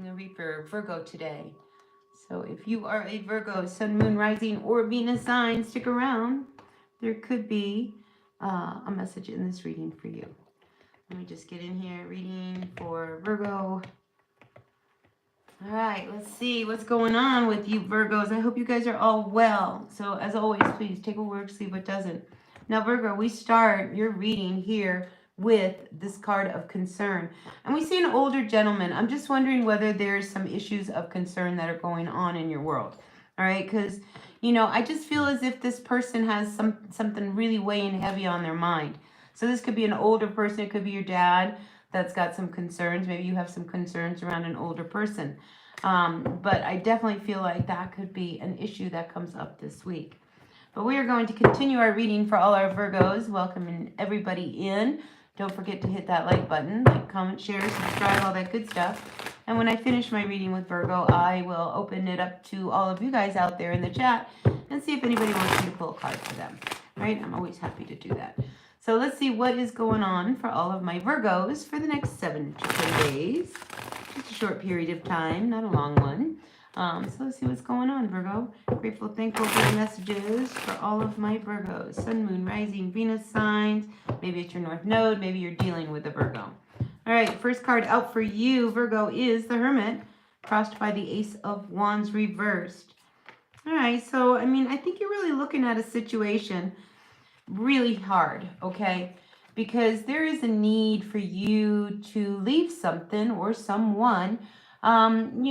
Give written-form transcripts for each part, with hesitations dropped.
I'm going to read for Virgo today. So if you are a Virgo, Sun, Moon, Rising, or Venus sign, stick around. There could be a message in this reading for you. Let me just get in here. Reading for Virgo. All right, let's see what's going on with you Virgos. I hope you guys are all well. So as always, please take what works, leave what doesn't. Now Virgo, we start your reading here with this card of concern. And we see an older gentleman. I'm just wondering whether there's some issues of concern that are going on in your world. All right, because I just feel as if this person has something really weighing heavy on their mind. So this could be an older person, it could be your dad that's got some concerns. Maybe you have some concerns around an older person. But I definitely feel like that could be an issue that comes up this week. But we are going to continue our reading for all our Virgos, welcoming everybody in. Don't forget to hit that like button, like, comment, share, subscribe, all that good stuff. And when I finish my reading with Virgo, I will open it up to all of you guys out there in the chat and see if anybody wants me to pull a card for them. Right? I'm always happy to do that. So let's see what is going on for all of my Virgos for the next 7 to 10 days. Just a short period of time, not a long one. So let's see what's going on, Virgo. Grateful, thankful for the messages for all of my Virgos. Sun, Moon, Rising, Venus signs. Maybe it's your North Node. Maybe you're dealing with a Virgo. All right, first card out for you, Virgo, is the Hermit, crossed by the Ace of Wands reversed. All right, so, I think you're really looking at a situation really hard, okay? Because there is a need for you to leave something or someone, and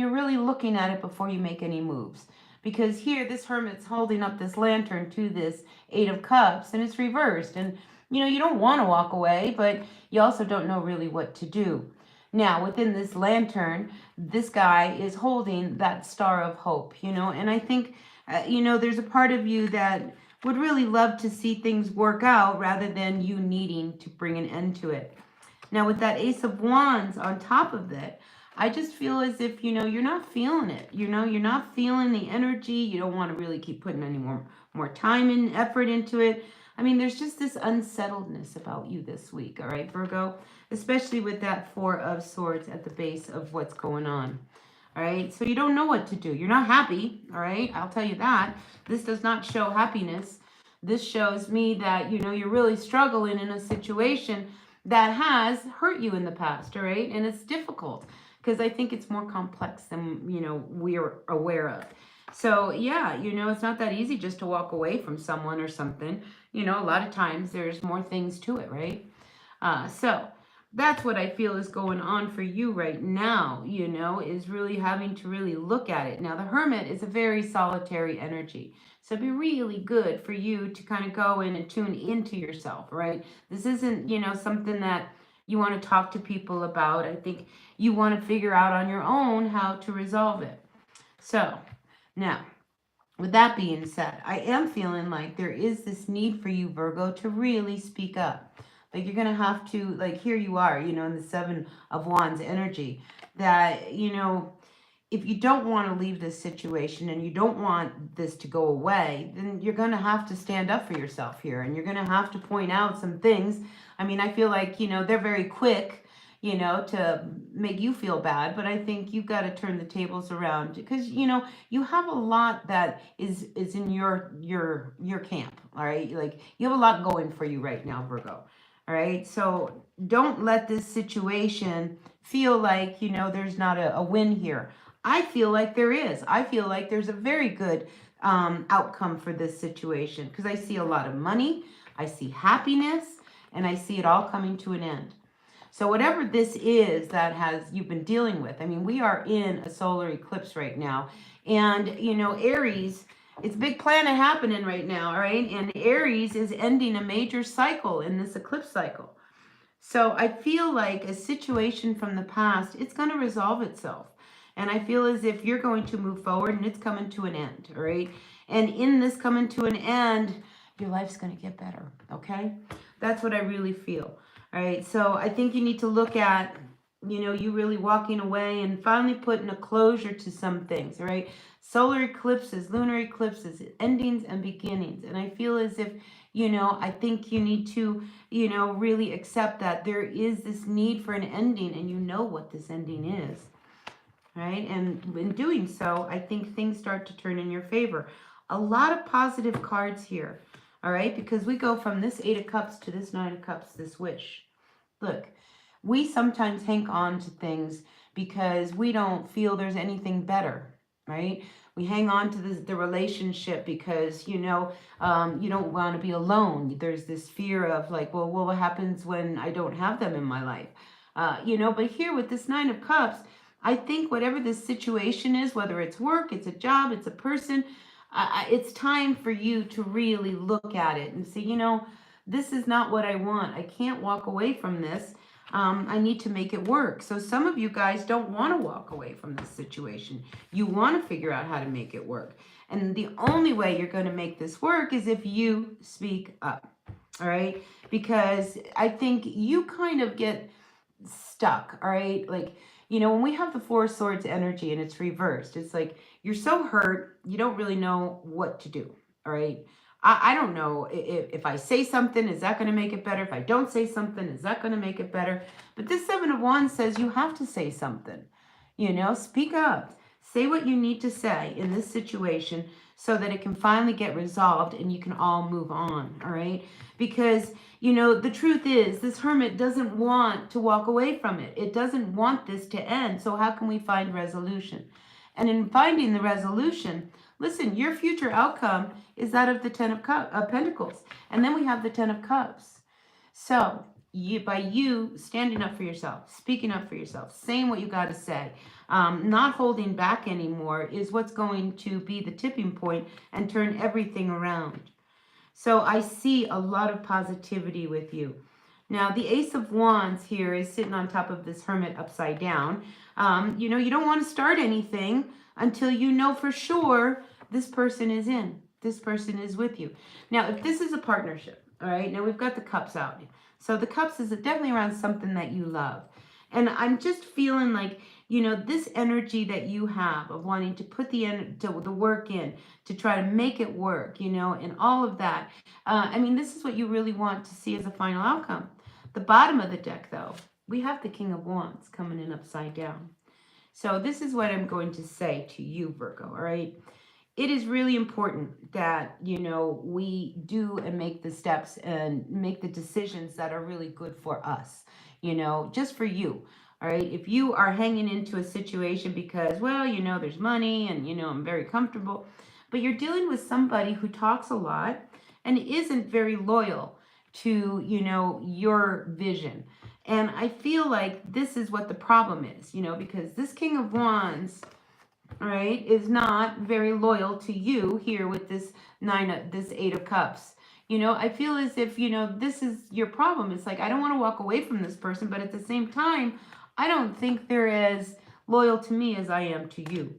you're really looking at it before you make any moves. Because here, this Hermit's holding up this lantern to this Eight of Cups, and it's reversed. And, you don't want to walk away, but you also don't know really what to do. Now, within this lantern, this guy is holding that star of hope, and I think, there's a part of you that would really love to see things work out rather than you needing to bring an end to it. Now, with that Ace of Wands on top of that, I just feel as if, you're not feeling it. You're not feeling the energy. You don't want to really keep putting any more time and effort into it. There's just this unsettledness about you this week, all right, Virgo? Especially with that Four of Swords at the base of what's going on. All right, so you don't know what to do. You're not happy, all right? I'll tell you that. This does not show happiness. This shows me that, you're really struggling in a situation that has hurt you in the past, all right? And it's difficult because I think it's more complex than, we're aware of. So, yeah, it's not that easy just to walk away from someone or something. A lot of times there's more things to it, right? So that's what I feel is going on for you right now, is really having to really look at it. Now, the Hermit is a very solitary energy. So it'd be really good for you to kind of go in and tune into yourself, right? This isn't, something that you want to talk to people about. I think you want to figure out on your own how to resolve it. So now, with that being said, I am feeling like there is this need for you, Virgo, to really speak up. Like you're going to have to, like here you are, in the Seven of Wands energy, that, if you don't want to leave this situation and you don't want this to go away, then you're going to have to stand up for yourself here. And you're going to have to point out some things. I feel like, they're very quick, to make you feel bad. But I think you've got to turn the tables around because, you have a lot that is in your camp. All right. Like you have a lot going for you right now, Virgo. All right. So don't let this situation feel like, there's not a win here. I feel like there is. I feel like there's a very good outcome for this situation because I see a lot of money, I see happiness, and I see it all coming to an end. So whatever this is that you've been dealing with, we are in a solar eclipse right now. And, Aries, it's a big planet happening right now, all right? And Aries is ending a major cycle in this eclipse cycle. So I feel like a situation from the past, it's going to resolve itself. And I feel as if you're going to move forward and it's coming to an end, all right? And in this coming to an end, your life's going to get better, okay? That's what I really feel, all right? So I think you need to look at, you really walking away and finally putting a closure to some things, all right? Solar eclipses, lunar eclipses, endings and beginnings. And I feel as if, I think you need to, really accept that there is this need for an ending and you know what this ending is. right? And in doing so, I think things start to turn in your favor. A lot of positive cards here, all right? Because we go from this Eight of Cups to this Nine of Cups, this wish. Look, we sometimes hang on to things because we don't feel there's anything better, right? We hang on to the relationship because, you don't want to be alone. There's this fear of like, well, what happens when I don't have them in my life? But here with this Nine of Cups, I think whatever this situation is, whether it's work, it's a job, it's a person, it's time for you to really look at it and say, this is not what I want. I can't walk away from this. I need to make it work. So some of you guys don't want to walk away from this situation. You want to figure out how to make it work. And the only way you're going to make this work is if you speak up. All right? Because I think you kind of get stuck. All right? Like, when we have the Four of Swords energy and it's reversed, it's like you're so hurt, you don't really know what to do. All right? I don't know if I say something, is that going to make it better? If I don't say something, is that going to make it better? But this Seven of Wands says you have to say something. Speak up. Say what you need to say in this situation so that it can finally get resolved and you can all move on, all right? Because, the truth is this Hermit doesn't want to walk away from it. It doesn't want this to end. So how can we find resolution? And in finding the resolution, listen, your future outcome is that of the Ten of Pentacles. And then we have the Ten of Cups. So by you standing up for yourself, speaking up for yourself, saying what you got to say, not holding back anymore is what's going to be the tipping point and turn everything around. So I see a lot of positivity with you. Now, the Ace of Wands here is sitting on top of this Hermit upside down. You don't want to start anything until you know for sure this person is in. This person is with you. Now, if this is a partnership, all right, now we've got the Cups out. So the Cups is definitely around something that you love. And I'm just feeling like, this energy that you have of wanting to put the work in, to try to make it work, and all of that. This is what you really want to see as a final outcome. The bottom of the deck, though, we have the King of Wands coming in upside down. So this is what I'm going to say to you, Virgo, all right? It is really important that, we do and make the steps and make the decisions that are really good for us, just for you. All right. If you are hanging into a situation because, well, there's money and, I'm very comfortable, but you're dealing with somebody who talks a lot and isn't very loyal to, your vision. And I feel like this is what the problem is, because this King of Wands, all right, is not very loyal to you here with this Eight of Cups. I feel as if, this is your problem. It's like, I don't want to walk away from this person, but at the same time, I don't think they're as loyal to me as I am to you.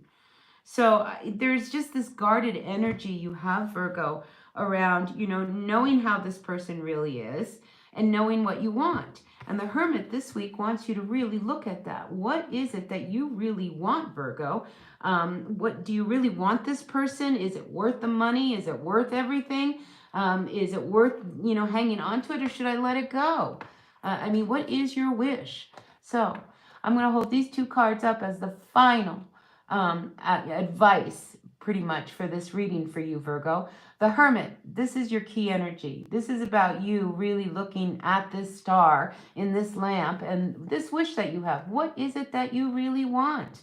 So there's just this guarded energy you have, Virgo, around, knowing how this person really is and knowing what you want. And the Hermit this week wants you to really look at that. What is it that you really want, Virgo? What do you really want this person? Is it worth the money? Is it worth everything? Is it worth, hanging on to it, or should I let it go? What is your wish? So I'm going to hold these two cards up as the final advice, pretty much, for this reading for you, Virgo. The Hermit, this is your key energy. This is about you really looking at this star in this lamp and this wish that you have. What is it that you really want?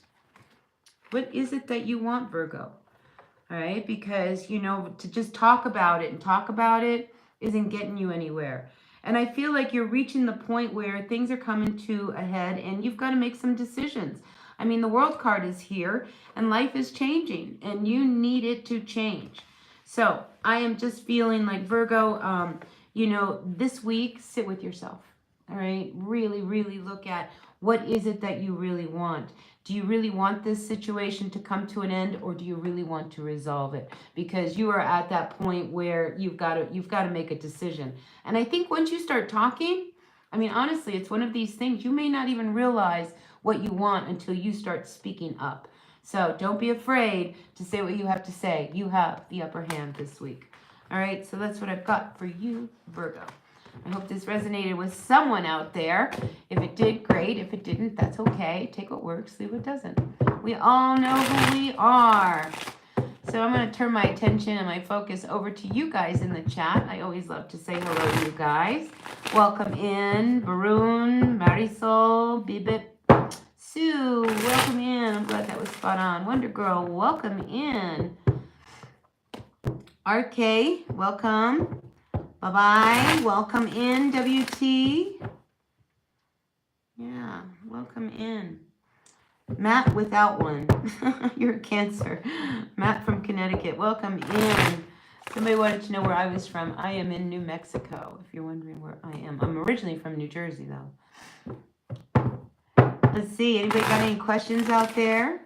What is it that you want, Virgo? All right, because, to just talk about it isn't getting you anywhere. And I feel like you're reaching the point where things are coming to a head and you've got to make some decisions. The World card is here and life is changing and you need it to change. So I am just feeling like, Virgo, this week, sit with yourself. All right, really, really look at what is it that you really want. Do you really want this situation to come to an end, or do you really want to resolve it? Because you are at that point where you've got to make a decision. And I think once you start talking, honestly, it's one of these things you may not even realize what you want until you start speaking up. So don't be afraid to say what you have to say. You have the upper hand this week. All right, so that's what I've got for you, Virgo. I hope this resonated with someone out there. If it did, great. If it didn't, that's okay. Take what works, leave what doesn't. We all know who we are. So I'm going to turn my attention and my focus over to you guys in the chat. I always love to say hello to you guys. Welcome in, Barun, Marisol, Bibip, Sue, welcome in. I'm glad that was spot on. Wonder Girl, welcome in. RK, welcome. Bye-bye, welcome in, WT. Yeah, welcome in. Matt without one. You're a Cancer. Matt from Connecticut, welcome in. Somebody wanted to know where I was from. I am in New Mexico, if you're wondering where I am. I'm originally from New Jersey, though. Let's see, anybody got any questions out there?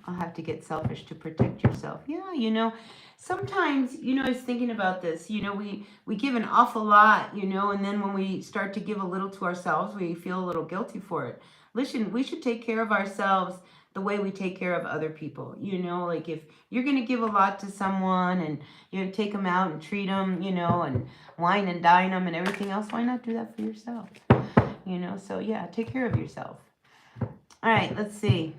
I'll have to get selfish to protect yourself. Yeah, you know, sometimes, you know, I was thinking about this, you know, we give an awful lot, you know, and then when we start to give a little to ourselves, we feel a little guilty for it. Listen, we should take care of ourselves the way we take care of other people. You know, like if you're going to give a lot to someone and you take them out and treat them, you know, and wine and dine them and everything else, why not do that for yourself? You know, so yeah, take care of yourself. All right, let's see.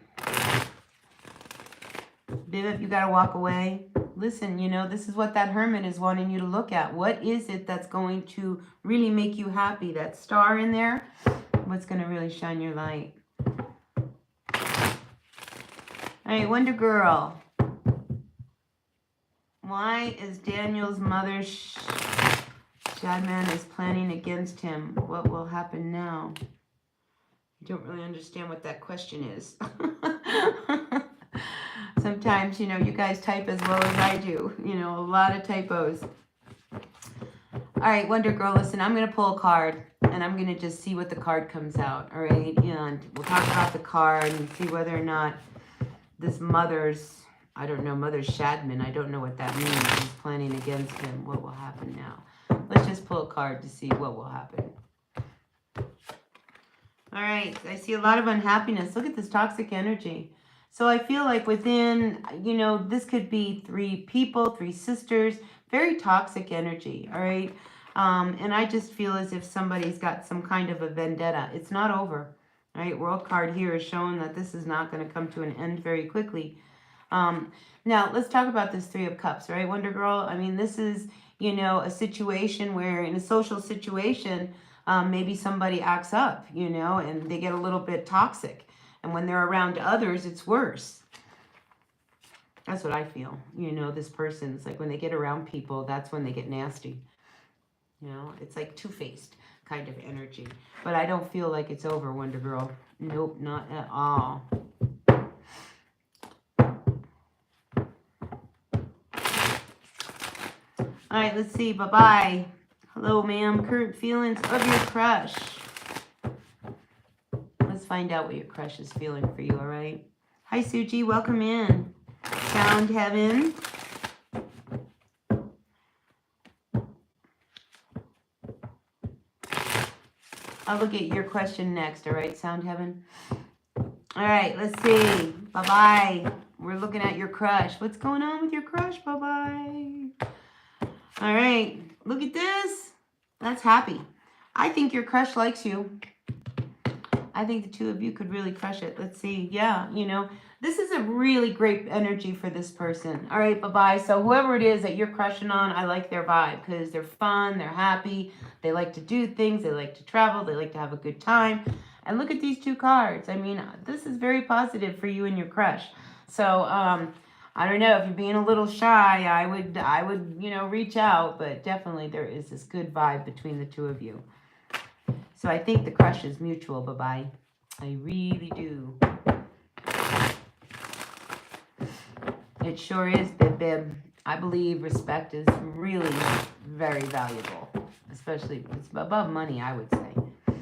Viviv, you got to walk away. Listen, you know, this is what that hermit is wanting you to look at. What is it that's going to really make you happy? That star in there, what's going to really shine your light? All right, Wonder Girl. Why is Daniel's mother Shadman is planning against him? What will happen now? I don't really understand what that question is. Sometimes, you know, you guys type as well as I do. You know, a lot of typos. All right, Wonder Girl, listen, I'm going to pull a card, and I'm going to just see what the card comes out, all right? And we'll talk about the card and see whether or not this mother's, I don't know, Mother Shadman, I don't know what that means, is planning against him. What will happen now? Let's just pull a card to see what will happen. All right, I see a lot of unhappiness. Look at this toxic energy. So I feel like within, you know, this could be 3 people, 3 sisters, very toxic energy, all right? And I just feel as if somebody's got some kind of a vendetta. It's not over, all right? World card here is showing that this is not going to come to an end very quickly. Now, let's talk about this 3 of Cups, right, Wonder Girl? I mean, this is, you know, a situation where in a social situation, maybe somebody acts up, you know, and they get a little bit toxic. And when they're around others, it's worse. That's what I feel. You know, this person's like when they get around people, that's when they get nasty. You know, it's like two-faced kind of energy. But I don't feel like it's over, Wonder Girl. Nope, not at all. All right, let's see. Bye-bye. Hello, ma'am. Current feelings of your crush. Let's find out what your crush is feeling for you, all right? Hi, Suji. Welcome in. Sound Heaven. I'll look at your question next, all right, Sound Heaven? All right, let's see. Bye-bye. We're looking at your crush. What's going on with your crush? Bye-bye. All right, look at this. That's happy. I think your crush likes you. I think the 2 of you could really crush it. Let's see. Yeah, you know, this is a really great energy for this person. All right, bye-bye. So whoever it is that you're crushing on, I like their vibe because they're fun, they're happy, they like to do things, they like to travel, they like to have a good time. And look at these 2 cards. I mean, this is very positive for you and your crush. So, I don't know, if you're being a little shy, I would, you know, reach out, but definitely there is this good vibe between the 2 of you. So I think the crush is mutual, bye-bye. I really do. It sure is, Bib. I believe respect is really very valuable. Especially, it's above money, I would say.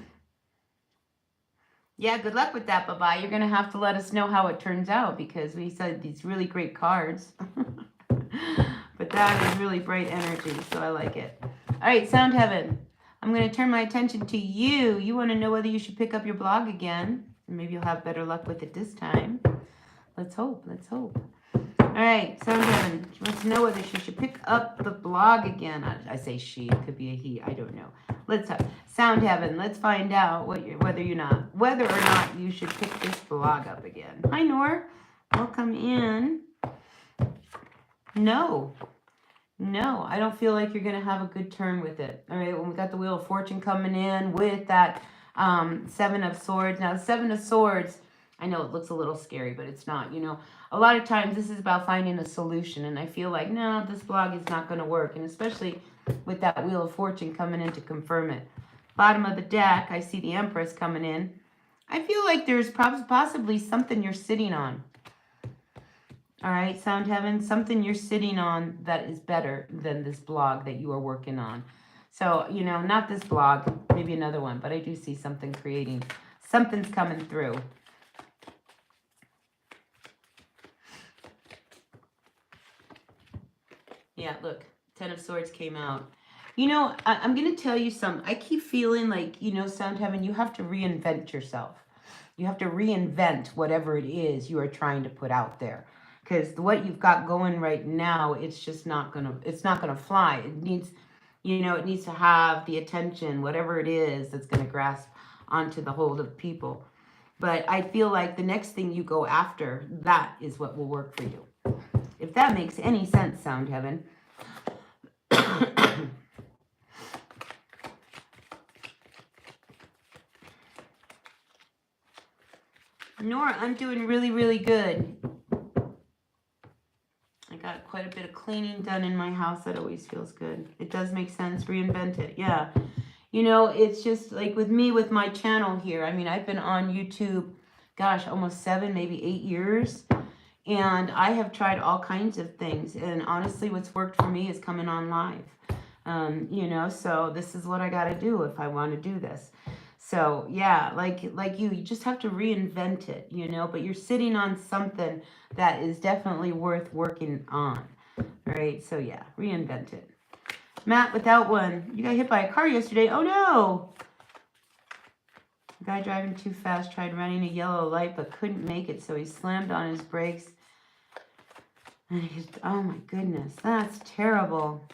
Yeah, good luck with that, bye-bye. You're going to have to let us know how it turns out because we said these really great cards. But that is really bright energy, so I like it. All right, Sound Heaven. I'm going to turn my attention to you. You want to know whether you should pick up your blog again. Maybe you'll have better luck with it this time. Let's hope. Let's hope. All right, Sound Heaven. She wants to know whether she should pick up the blog again. I say she. It could be a he. I don't know. Let's sound heaven. Let's find out whether or not you should pick this blog up again. Hi, Nor. Welcome in. No, I don't feel like you're going to have a good turn with it. All right, when we got the Wheel of Fortune coming in with that Seven of Swords. Now, the Seven of Swords, I know it looks a little scary, but it's not. You know, a lot of times this is about finding a solution, and I feel like, no, this blog is not going to work, and especially with that Wheel of Fortune coming in to confirm it. Bottom of the deck, I see the Empress coming in. I feel like there's possibly something you're sitting on. All right, Sound Heaven, something you're sitting on that is better than this blog that you are working on. So, you know, not this blog, maybe another one, but I do see something creating. Something's coming through. Yeah, look, Ten of Swords came out. You know, I'm going to tell you something. I keep feeling like, you know, Sound Heaven, you have to reinvent yourself. You have to reinvent whatever it is you are trying to put out there. Because what you've got going right now, it's just not gonna fly. It needs, you know, it needs to have the attention, whatever it is that's gonna grasp onto the hold of people. But I feel like the next thing you go after, that is what will work for you. If that makes any sense, Sound Heaven. Nora, I'm doing really, really good. I got quite a bit of cleaning done in my house. That always feels good. It does make sense. Reinvent it. Yeah. You know, it's just like with me, with my channel here. I mean, I've been on YouTube, gosh, almost 7, maybe 8 years. And I have tried all kinds of things. And honestly, what's worked for me is coming on live. You know, so this is what I got to do if I want to do this. So yeah, like you just have to reinvent it, you know, but you're sitting on something that is definitely worth working on. All right, so yeah, reinvent it. Matt, without one, you got hit by a car yesterday. Oh no! A guy driving too fast tried running a yellow light but couldn't make it, so he slammed on his brakes. And oh my goodness, that's terrible.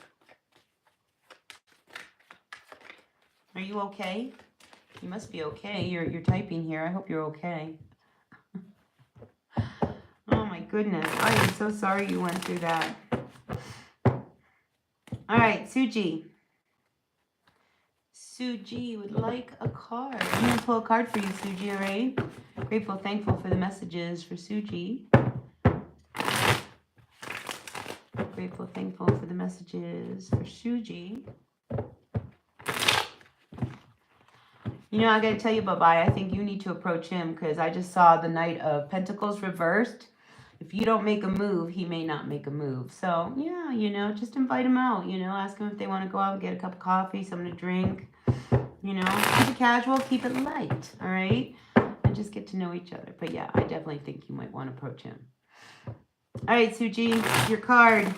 Are you okay? You must be okay. You're typing here. I hope you're okay. Oh my goodness. I am so sorry you went through that. All right, Suji. Suji would like a card. I'm going to pull a card for you, Suji, all right? Grateful, thankful for the messages for Suji. Grateful, thankful for the messages for Suji. You know, I got to tell you, Bye-Bye, I think you need to approach him because I just saw the Knight of Pentacles reversed. If you don't make a move, he may not make a move. So, yeah, you know, just invite him out. You know, ask him if they want to go out and get a cup of coffee, something to drink. You know, keep it casual, keep it light, all right? And just get to know each other. But, yeah, I definitely think you might want to approach him. All right, Suji, your card.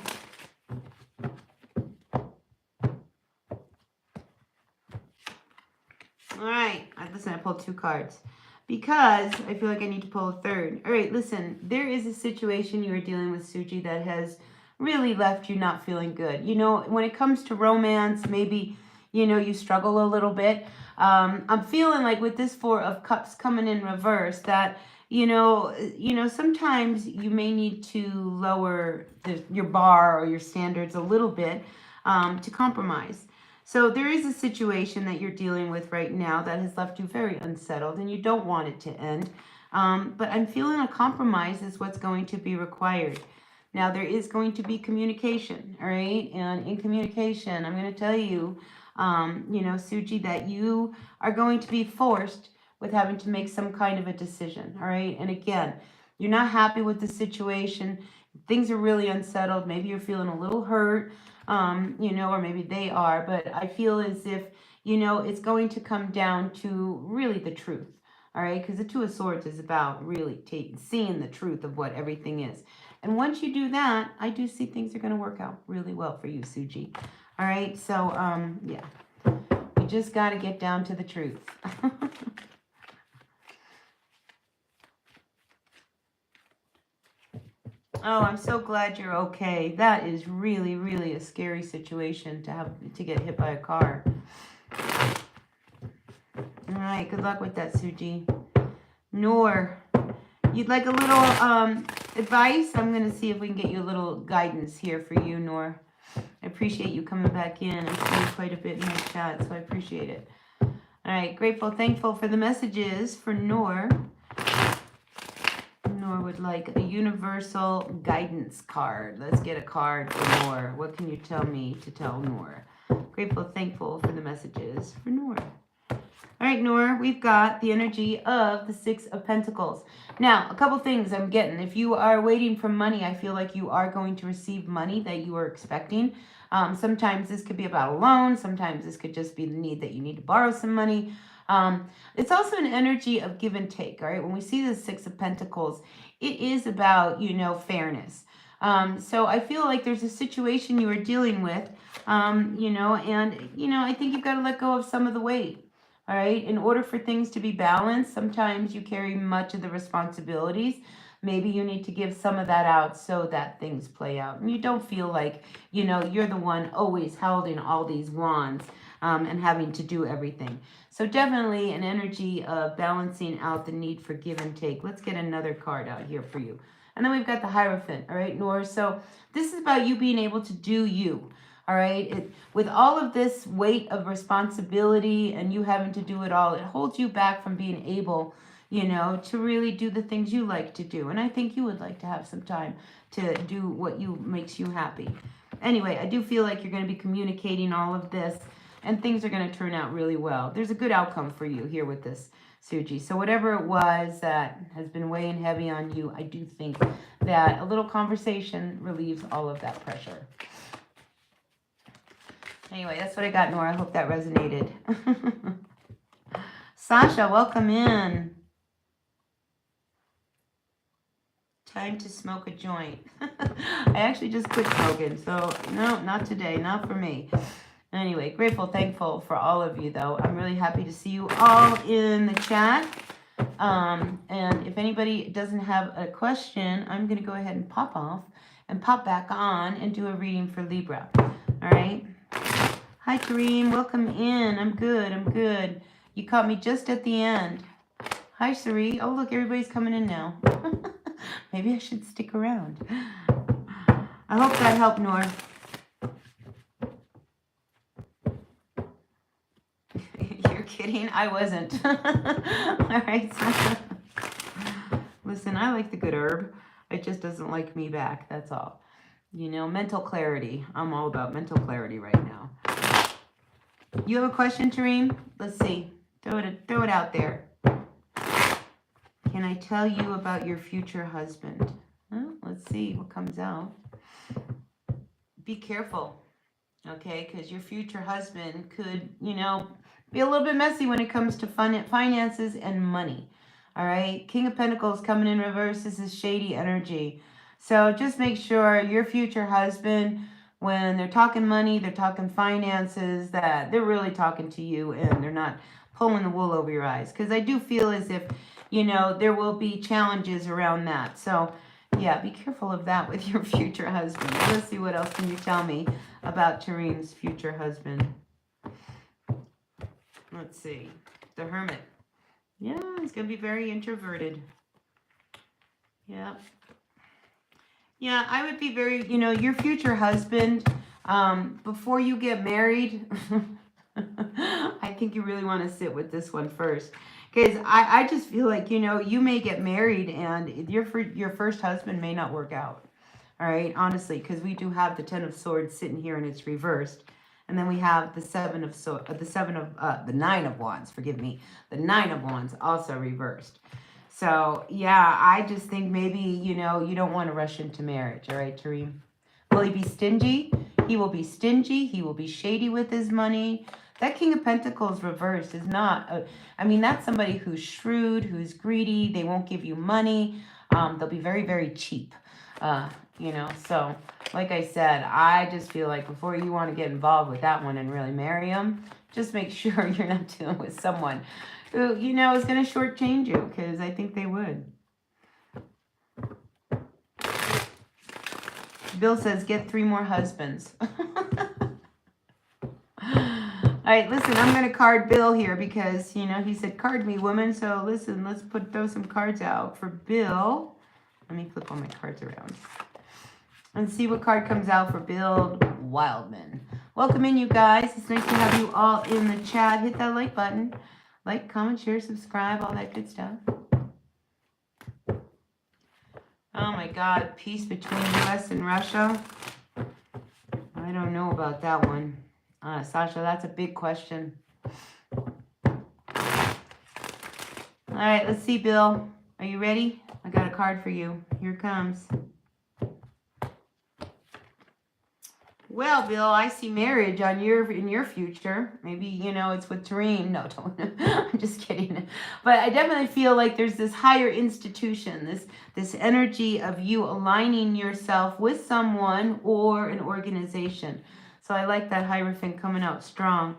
All right, listen, I pulled 2 cards because I feel like I need to pull a third. All right, listen, there is a situation you are dealing with, Suji, that has really left you not feeling good. You know, when it comes to romance, maybe, you know, you struggle a little bit. I'm feeling like with this 4 of Cups coming in reverse that, you know, sometimes you may need to lower your bar or your standards a little bit to compromise. So there is a situation that you're dealing with right now that has left you very unsettled and you don't want it to end. But I'm feeling a compromise is what's going to be required. Now, there is going to be communication, all right? And in communication, I'm going to tell you, you know, Suji, that you are going to be forced with having to make some kind of a decision, all right? And again, you're not happy with the situation. Things are really unsettled. Maybe you're feeling a little hurt. You know, or maybe they are, but I feel as if, you know, it's going to come down to really the truth, all right? Because the 2 of Swords is about really seeing the truth of what everything is. And once you do that, I do see things are going to work out really well for you, Suji. All right, so, yeah, you just got to get down to the truth. Oh, I'm so glad you're okay. That is really, really a scary situation to get hit by a car. right, good luck with that, Suji. Noor, you'd like a little advice? I'm going to see if we can get you a little guidance here for you, Noor. I appreciate you coming back in. I see you quite a bit in my chat, so I appreciate it. All right, grateful, thankful for the messages for Noor. Noor would like a universal guidance card. Let's get a card for Noor. What can you tell me to tell Noor? Grateful, thankful for the messages for Noor. All right, Noor, we've got the energy of the Six of Pentacles. Now, a couple things I'm getting. If you are waiting for money, I feel like you are going to receive money that you are expecting. Sometimes this could be about a loan. Sometimes this could just be the need that you need to borrow some money. It's also an energy of give and take, all right? When we see the Six of Pentacles, it is about, fairness. So I feel like there's a situation you are dealing with, I think you've got to let go of some of the weight. All right. In order for things to be balanced, sometimes you carry much of the responsibilities. Maybe you need to give some of that out so that things play out. And you don't feel like, you're the one always holding all these wands and having to do everything. So definitely an energy of balancing out the need for give and take. Let's get another card out here for you. And then we've got the Hierophant. All right, Noor. So this is about you being able to do you. All right, with all of this weight of responsibility and you having to do it all, it holds you back from being able, to really do the things you like to do. And I think you would like to have some time to do what makes you happy. Anyway, I do feel like you're going to be communicating all of this and things are going to turn out really well. There's a good outcome for you here with this, Suji. So whatever it was that has been weighing heavy on you, I do think that a little conversation relieves all of that pressure. Anyway, that's what I got, Nora. I hope that resonated. Sasha, welcome in. Time to smoke a joint. I actually just quit smoking, so no, not today, not for me. Anyway, grateful, thankful for all of you, though. I'm really happy to see you all in the chat. And if anybody doesn't have a question, I'm going to go ahead and pop off and pop back on and do a reading for Libra. All right. Hi, Kareem. Welcome in. I'm good. You caught me just at the end. Hi, Sari. Oh, look, everybody's coming in now. Maybe I should stick around. I hope that helped, Noor. You're kidding? I wasn't. All right. Listen, I like the good herb. It just doesn't like me back. That's all. Mental clarity. I'm all about mental clarity right now. You have a question, Tareem? Let's see. Throw it out there. Can I tell you about your future husband? Well, let's see what comes out. Be careful, okay? Because your future husband could, be a little bit messy when it comes to finances and money. All right? King of Pentacles coming in reverse. This is shady energy. So just make sure your future husband, when they're talking money, they're talking finances, that they're really talking to you and they're not pulling the wool over your eyes. Because I do feel as if, there will be challenges around that. So, yeah, be careful of that with your future husband. Let's see, what else can you tell me about Tareem's future husband? Let's see. The Hermit. Yeah, he's going to be very introverted. Yeah. Yeah, I would be very, your future husband, before you get married, I think you really want to sit with this one first. Because I just feel like, you may get married and your first husband may not work out. All right, honestly, because we do have the Ten of Swords sitting here and it's reversed. And then we have the Nine of Wands, forgive me. The Nine of Wands also reversed. So, yeah, I just think maybe, you don't want to rush into marriage. All right, Tareem? Will he be stingy? He will be stingy. He will be shady with his money. That King of Pentacles reversed is not, that's somebody who's shrewd, who's greedy. They won't give you money. They'll be very, very cheap. So like I said, I just feel like before you want to get involved with that one and really marry him, just make sure you're not dealing with someone who, is going to shortchange you, because I think they would. Bill says, get 3 more husbands. right, listen, I'm going to card Bill here because, you know, he said, card me, woman. So listen, let's throw some cards out for Bill. Let me flip all my cards around and see what card comes out for Bill Wildman. Welcome in, you guys. It's nice to have you all in the chat. Hit that like button. Like, comment, share, subscribe, all that good stuff. Oh my God, peace between U.S. and Russia. I don't know about that one. Sasha, that's a big question. All right, let's see, Bill. Are you ready? I got a card for you. Here it comes. Well, Bill, I see marriage in your future. Maybe, you know, it's with Tareem. No, don't. I'm just kidding. But I definitely feel like there's this higher institution, this energy of you aligning yourself with someone or an organization. So I like that Hierophant coming out strong.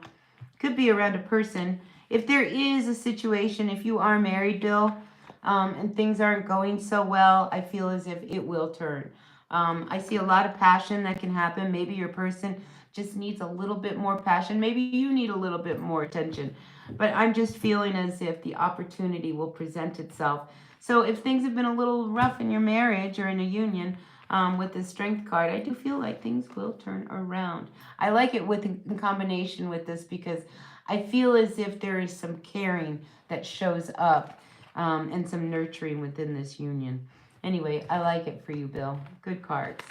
Could be around a person. If there is a situation, if you are married, Bill, and things aren't going so well, I feel as if it will turn. I see a lot of passion that can happen. Maybe your person just needs a little bit more passion. Maybe you need a little bit more attention. But I'm just feeling as if the opportunity will present itself. So if things have been a little rough in your marriage or in a union, with the Strength card, I do feel like things will turn around. I like it in combination with this because I feel as if there is some caring that shows up and some nurturing within this union. Anyway, I like it for you, Bill. Good cards.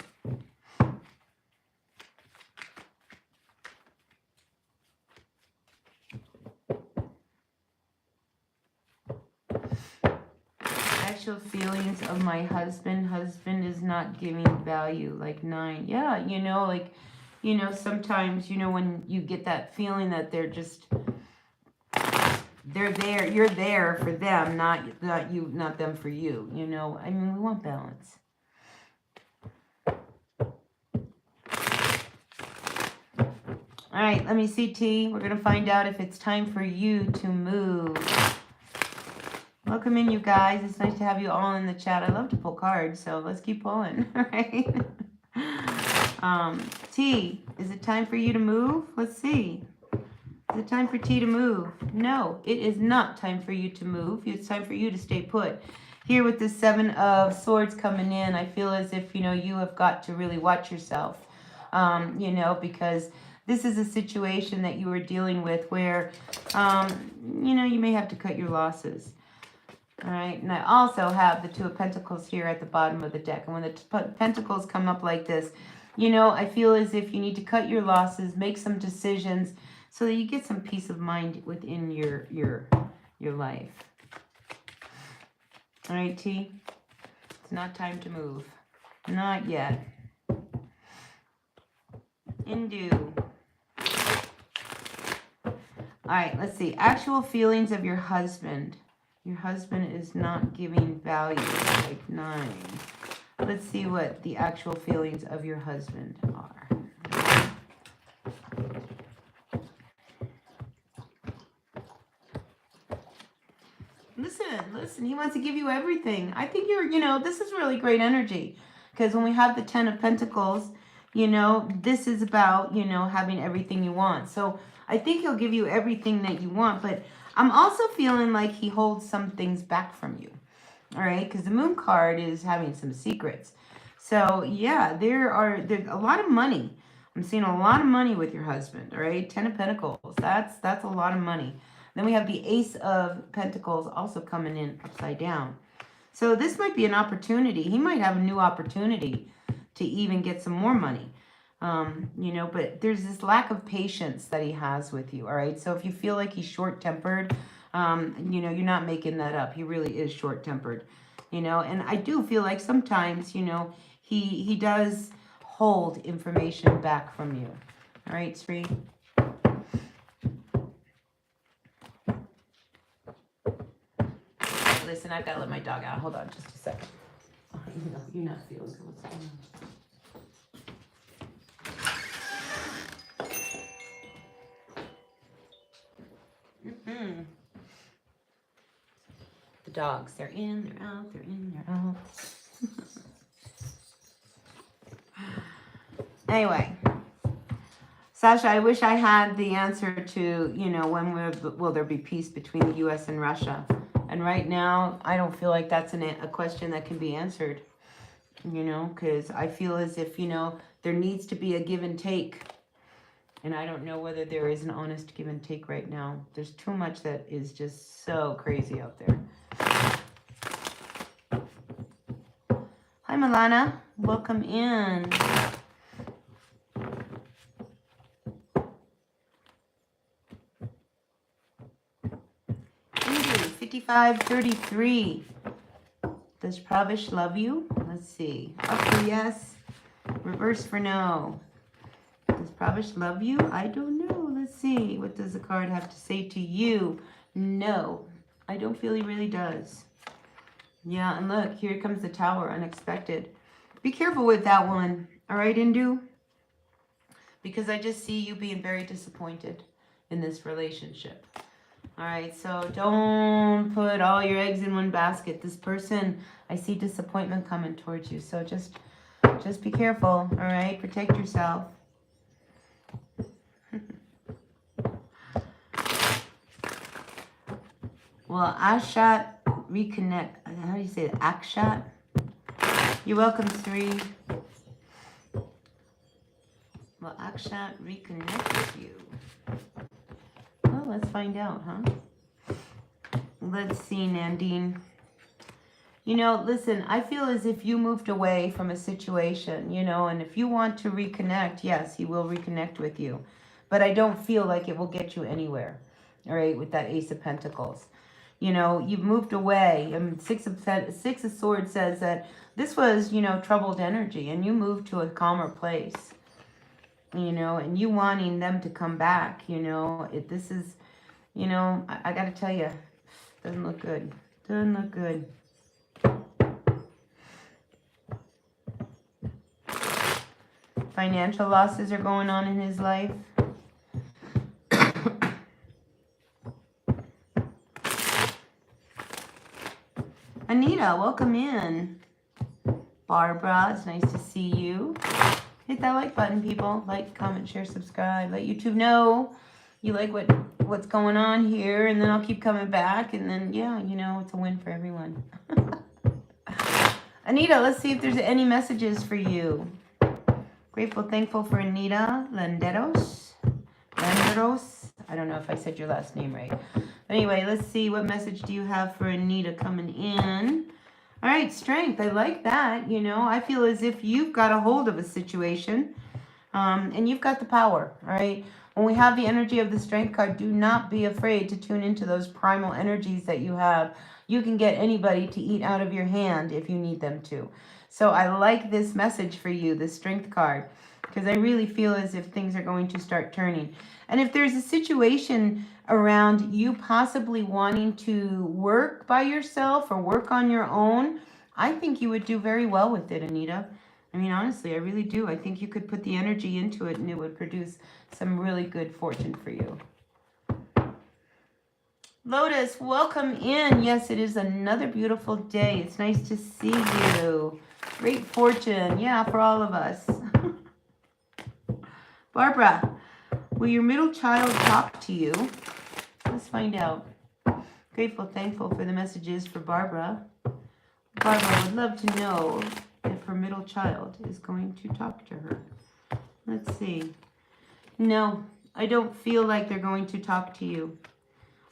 Actual feelings of my husband. Husband is not giving value. Like 9. Yeah, you know, like, you know, sometimes, you know, when you get that feeling that they're there, you're there for them, not you, not them for you. You know, I mean, we want balance. All right, let me see, T. We're going to find out if it's time for you to move. Welcome in, you guys. It's nice to have you all in the chat. I love to pull cards, so let's keep pulling. All right. T, is it time for you to move? Let's see. Is it time for T to move? No, it is not time for you to move. It's time for you to stay put. Here with the 7 of Swords coming in, I feel as if, you know, you have got to really watch yourself, you know, because this is a situation that you are dealing with where, you know, you may have to cut your losses. All right, and I also have the 2 of Pentacles here at the bottom of the deck. And when the Pentacles come up like this, you know, I feel as if you need to cut your losses, make some decisions so that you get some peace of mind within your life. All right, T, it's not time to move. Not yet. Hindu. All right, let's see. Actual feelings of your husband. Your husband is not giving value, like 9. Let's see what the actual feelings of your husband are. Listen, he wants to give you everything. I think you know, this is really great energy. Because when we have the 10 of Pentacles, you know, this is about, you know, having everything you want. So I think he'll give you everything that you want, but I'm also feeling like he holds some things back from you. All right, because the Moon card is having some secrets. So yeah, there's a lot of money. I'm seeing a lot of money with your husband. All right, 10 of Pentacles. That's a lot of money. Then we have the Ace of Pentacles also coming in upside down. So this might be an opportunity. He might have a new opportunity to even get some more money. You know, but there's this lack of patience that he has with you, all right? So if you feel like he's short-tempered, you know, you're not making that up. He really is short-tempered, you know? And I do feel like sometimes, you know, he does hold information back from you. All right, Sri? Listen, I've got to let my dog out. Hold on just a second. Oh, you're not feeling good. What's going on? The dogs, they're in, they're out, they're in, they're out. Anyway, Sasha, I wish I had the answer to, you know, when will there be peace between the U.S. and Russia? And right now, I don't feel like that's a question that can be answered, you know, because I feel as if, you know, there needs to be a give and take. And I don't know whether there is an honest give and take right now. There's too much that is just so crazy out there. Hi, Milana. Welcome in. 5533. Does Pravish love you? Let's see. Up for yes. Reverse for no. Does Pravish love you? I don't know. Let's see. What does the card have to say to you? No. I don't feel he really does. Yeah, and look, here comes the Tower, unexpected. Be careful with that one. All right, Indu? Because I just see you being very disappointed in this relationship. All right, so don't put all your eggs in one basket. This person, I see disappointment coming towards you. So just be careful, all right? Protect yourself. Well, Ashat reconnect. How do you say it? Akshat? You're welcome, Sri. Well, Akshat reconnect with you. Well, let's find out, huh? Let's see, Nandine. You know, listen, I feel as if you moved away from a situation, you know, and if you want to reconnect, yes, he will reconnect with you. But I don't feel like it will get you anywhere, all right, with that Ace of Pentacles. You know, you've moved away. I mean, Six of Swords says that this was, you know, troubled energy, and you moved to a calmer place, you know, and you wanting them to come back, you know. This is, you know, I got to tell you, doesn't look good. Doesn't look good. Financial losses are going on in his life. Anita, welcome in. Barbara, it's nice to see you. Hit that like button, people. Like, comment, share, subscribe. Let YouTube know you like what's going on here, and then I'll keep coming back, and then, yeah, you know, it's a win for everyone. Anita, let's see if there's any messages for you. Grateful, thankful for Anita Landeros. I don't know if I said your last name right. Anyway, let's see. What message do you have for Anita coming in? All right, strength. I like that. You know, I feel as if you've got a hold of a situation and you've got the power. All right. When we have the energy of the strength card, do not be afraid to tune into those primal energies that you have. You can get anybody to eat out of your hand if you need them to. So I like this message for you, the strength card, because I really feel as if things are going to start turning. And if there's a situation around you possibly wanting to work by yourself or work on your own, I think you would do very well with it, Anita. I mean, honestly, I really do. I think you could put the energy into it and it would produce some really good fortune for you. Lotus, welcome in. Yes, it is another beautiful day. It's nice to see you. Great fortune. Yeah, for all of us. Barbara, will your middle child talk to you? Let's find out. Grateful, thankful for the messages for Barbara. Barbara would love to know if her middle child is going to talk to her. Let's see. No, I don't feel like they're going to talk to you.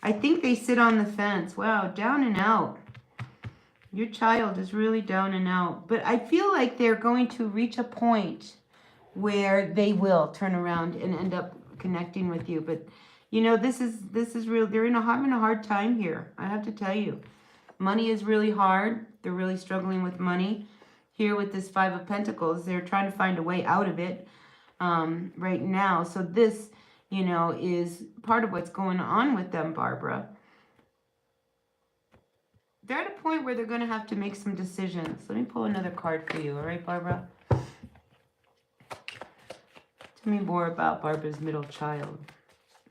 I think they sit on the fence. Wow, down and out. Your child is really down and out. But I feel like they're going to reach a point where they will turn around and end up connecting with you. But, you know, this is real. They're having a hard time here. I have to tell you. Money is really hard. They're really struggling with money. Here with this Five of Pentacles, they're trying to find a way out of it right now. So this, you know, is part of what's going on with them, Barbara. They're at a point where they're going to have to make some decisions. Let me pull another card for you. All right, Barbara? Tell me more about Barbara's middle child.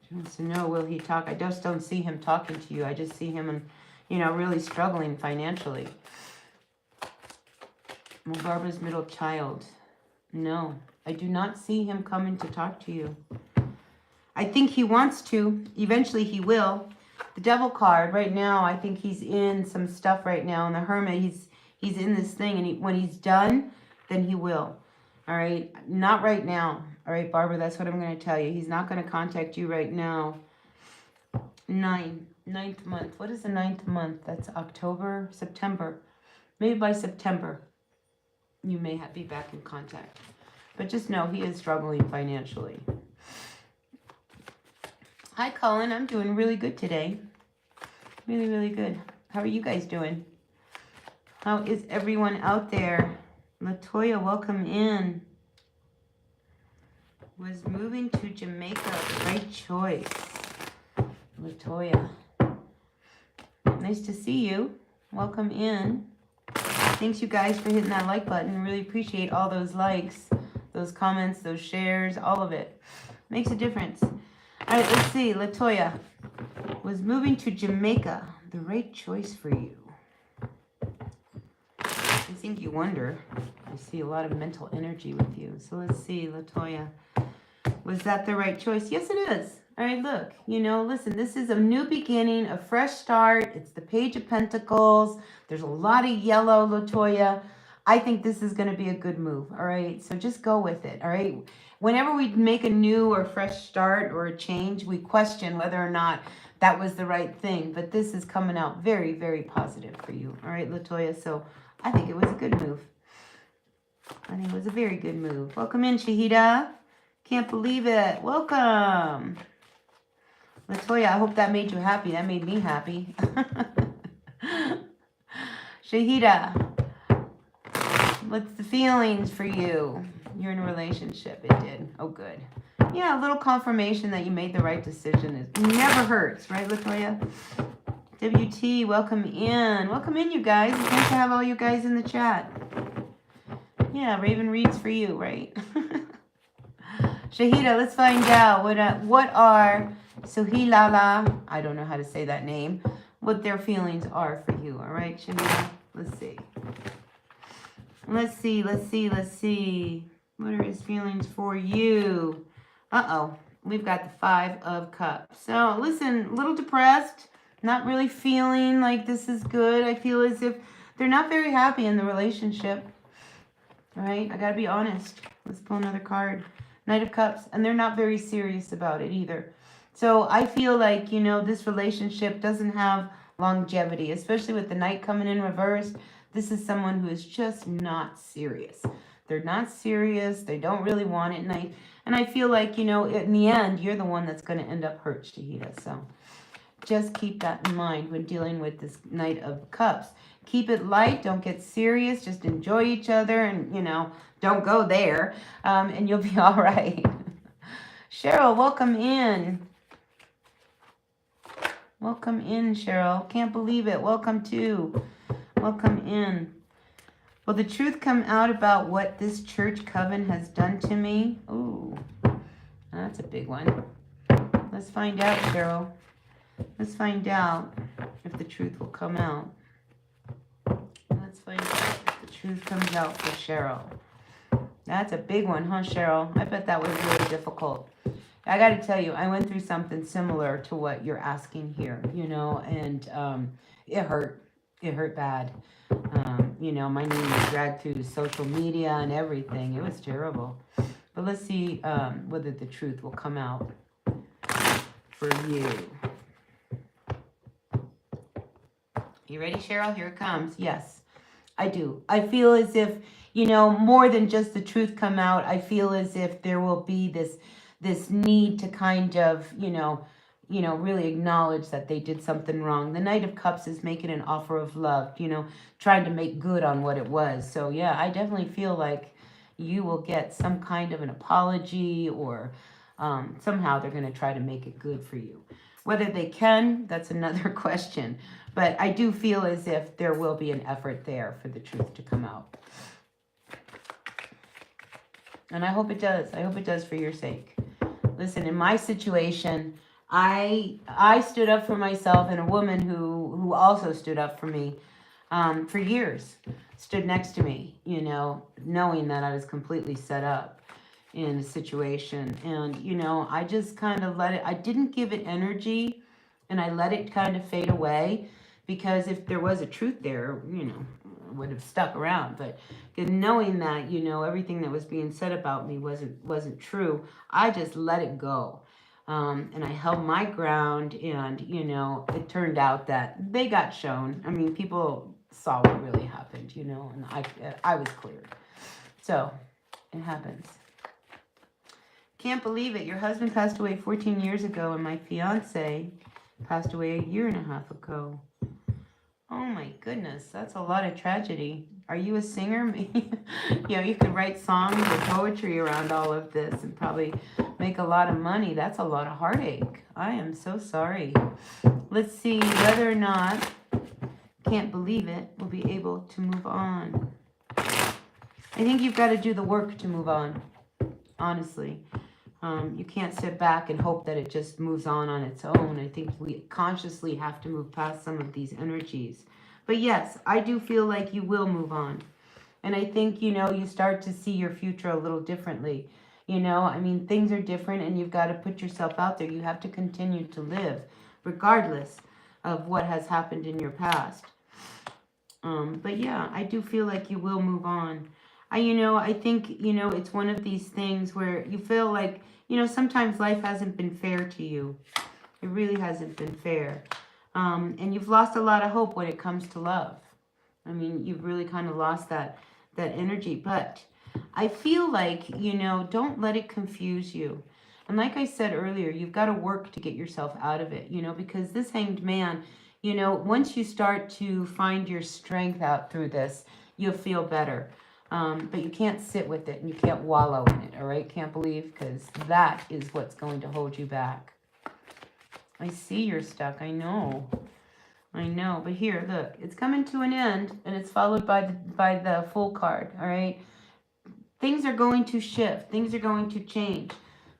She wants to know, will he talk? I just don't see him talking to you. I just see him, you know, really struggling financially. Well, Barbara's middle child. No, I do not see him coming to talk to you. I think he wants to. Eventually he will. The Devil card right now, I think he's in some stuff right now. And the Hermit, he's in this thing. And when he's done, then he will. All right? Not right now. All right, Barbara, that's what I'm going to tell you. He's not going to contact you right now. Ninth month. What is the 9th month? That's October, September. Maybe by September, you may be back in contact. But just know he is struggling financially. Hi, Colin. I'm doing really good today. Really, really good. How are you guys doing? How is everyone out there? Latoya, welcome in. Was moving to Jamaica the right choice? Latoya. Nice to see you. Welcome in. Thanks, you guys, for hitting that like button. Really appreciate all those likes, those comments, those shares, all of it. Makes a difference. All right, let's see. Latoya. Was moving to Jamaica the right choice for you? I think you wonder. I see a lot of mental energy with you. So let's see, Latoya. Was that the right choice? Yes, it is. All right, look. You know, listen, this is a new beginning, a fresh start. It's the Page of Pentacles. There's a lot of yellow, Latoya. I think this is going to be a good move. All right, so just go with it. All right. Whenever we make a new or fresh start or a change, we question whether or not that was the right thing. But this is coming out very, very positive for you. All right, Latoya. So I think it was a good move. I think it was a very good move. Welcome in, Shahida. Can't believe it. Welcome. Latoya, I hope that made you happy. That made me happy. Shahida, what's the feelings for you? You're in a relationship. It did. Oh, good. Yeah, a little confirmation that you made the right decision. It never hurts, right, Latoya? WT, welcome in. Welcome in, you guys. It's nice to have all you guys in the chat. Yeah, Raven reads for you, right? Shahida, let's find out what are Suhilala, I don't know how to say that name, what their feelings are for you. All right, Shahida, let's see. Let's see. What are his feelings for you? Uh-oh, we've got the 5 of Cups. So, listen, a little depressed, not really feeling like this is good. I feel as if they're not very happy in the relationship. All right, I got to be honest. Let's pull another card. Knight of Cups, and they're not very serious about it either. So I feel like, you know, this relationship doesn't have longevity, especially with the Knight coming in reverse. This is someone who is just not serious. They're not serious. They don't really want it. And I feel like, you know, in the end, you're the one that's going to end up hurt, Shahida. So just keep that in mind when dealing with this Knight of Cups. Keep it light. Don't get serious. Just enjoy each other and, you know, don't go there. And you'll be all right. Cheryl, welcome in. Welcome in, Cheryl. Can't believe it. Welcome in. Will the truth come out about what this church coven has done to me? Ooh, that's a big one. Let's find out, Cheryl. Let's find out if the truth will come out. Let's find out if the truth comes out for Cheryl. That's a big one, huh, Cheryl? I bet that was really difficult. I got to tell you, I went through something similar to what you're asking here, you know, and it hurt. It hurt bad. You know, my name was dragged through social media and everything. It was terrible. But let's see whether the truth will come out for you. You ready, Cheryl? Here it comes. Yes, I do. I feel as if, you know, more than just the truth come out, I feel as if there will be this need to kind of, you know, really acknowledge that they did something wrong. The Knight of Cups is making an offer of love, you know, trying to make good on what it was. So, yeah, I definitely feel like you will get some kind of an apology or somehow they're going to try to make it good for you. Whether they can, that's another question. But I do feel as if there will be an effort there for the truth to come out. And I hope it does. I hope it does for your sake. Listen, in my situation, I stood up for myself, and a woman who also stood up for me for years stood next to me, you know, knowing that I was completely set up. in a situation. And, you know, I just kind of let it, I didn't give it energy, and I let it kind of fade away, because if there was a truth there, you know, it would have stuck around. But knowing that, you know, everything that was being said about me wasn't true, I just let it go. And I held my ground, and, you know, it turned out that they got shown. I mean, people saw what really happened, you know, and I was cleared. So it happens. Can't believe it. Your husband passed away 14 years ago, and my fiance passed away a year and a half ago. Oh my goodness, that's a lot of tragedy. Are you a singer? You know, you could write songs or poetry around all of this and probably make a lot of money. That's a lot of heartache. I am so sorry. Let's see whether or not, can't believe it, we'll be able to move on. I think you've got to do the work to move on, honestly. You can't sit back and hope that it just moves on its own. I think we consciously have to move past some of these energies. But yes, I do feel like you will move on. And I think, you know, you start to see your future a little differently. You know, I mean, things are different, and you've got to put yourself out there. You have to continue to live regardless of what has happened in your past. But yeah, I do feel like you will move on. I think, you know, it's one of these things where you feel like, you know, sometimes life hasn't been fair to you. It really hasn't been fair. And you've lost a lot of hope when it comes to love. I mean, you've really kind of lost that energy. But I feel like, you know, don't let it confuse you. And like I said earlier, you've got to work to get yourself out of it, you know, because this Hanged Man, you know, once you start to find your strength out through this, you'll feel better. But you can't sit with it, and you can't wallow in it, all right? Can't believe, because that is what's going to hold you back. I see you're stuck. I know. But here, look, it's coming to an end, and it's followed by the full card, all right? Things are going to shift. Things are going to change.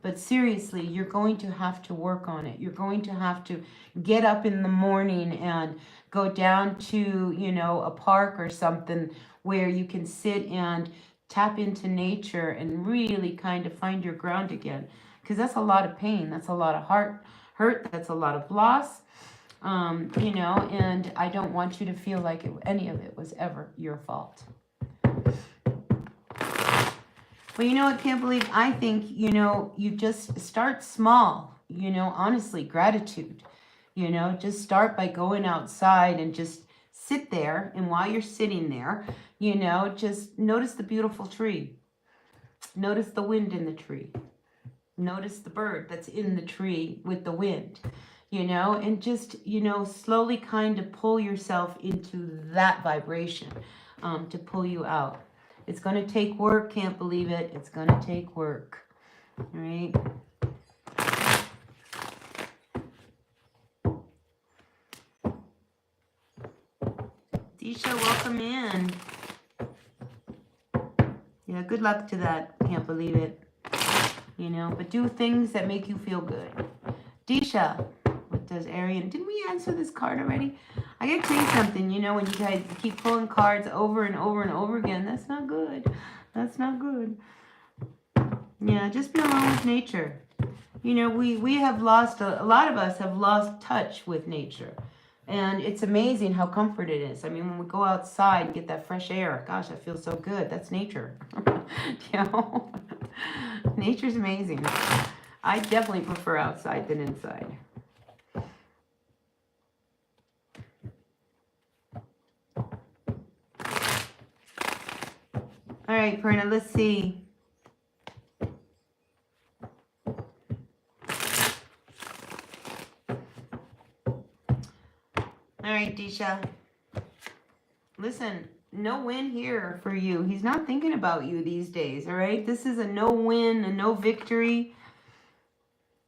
But seriously, you're going to have to work on it. You're going to have to get up in the morning and go down to, you know, a park or something where you can sit and tap into nature and really kind of find your ground again. Because that's a lot of pain. That's a lot of hurt. That's a lot of loss. You know, and I don't want you to feel like any of it was ever your fault. Well, you know, I can't believe, I think, you know, you just start small, you know, honestly, gratitude, you know, just start by going outside and just sit there. And while you're sitting there, you know, just notice the beautiful tree. Notice the wind in the tree. Notice the bird that's in the tree with the wind, you know, and just, you know, slowly kind of pull yourself into that vibration to pull you out. It's going to take work. Can't believe it. It's going to take work. All right. Disha, welcome in. Yeah, good luck to that. Can't believe it. You know, but do things that make you feel good. Disha, what does Arian? Didn't we answer this card already? I gotta tell you something, you know, when you guys keep pulling cards over and over and over again, that's not good. That's not good. Yeah, just be alone with nature. You know, we have lost, a lot of us have lost touch with nature. And it's amazing how comfort it is. I mean, when we go outside and get that fresh air, gosh, I feel so good. That's nature. You know, nature's amazing. I definitely prefer outside than inside. All right, Perna, let's see. All right, Disha. Listen, no win here for you. He's not thinking about you these days, all right? This is a no win, a no victory.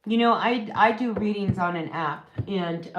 You know, I do readings on an app, and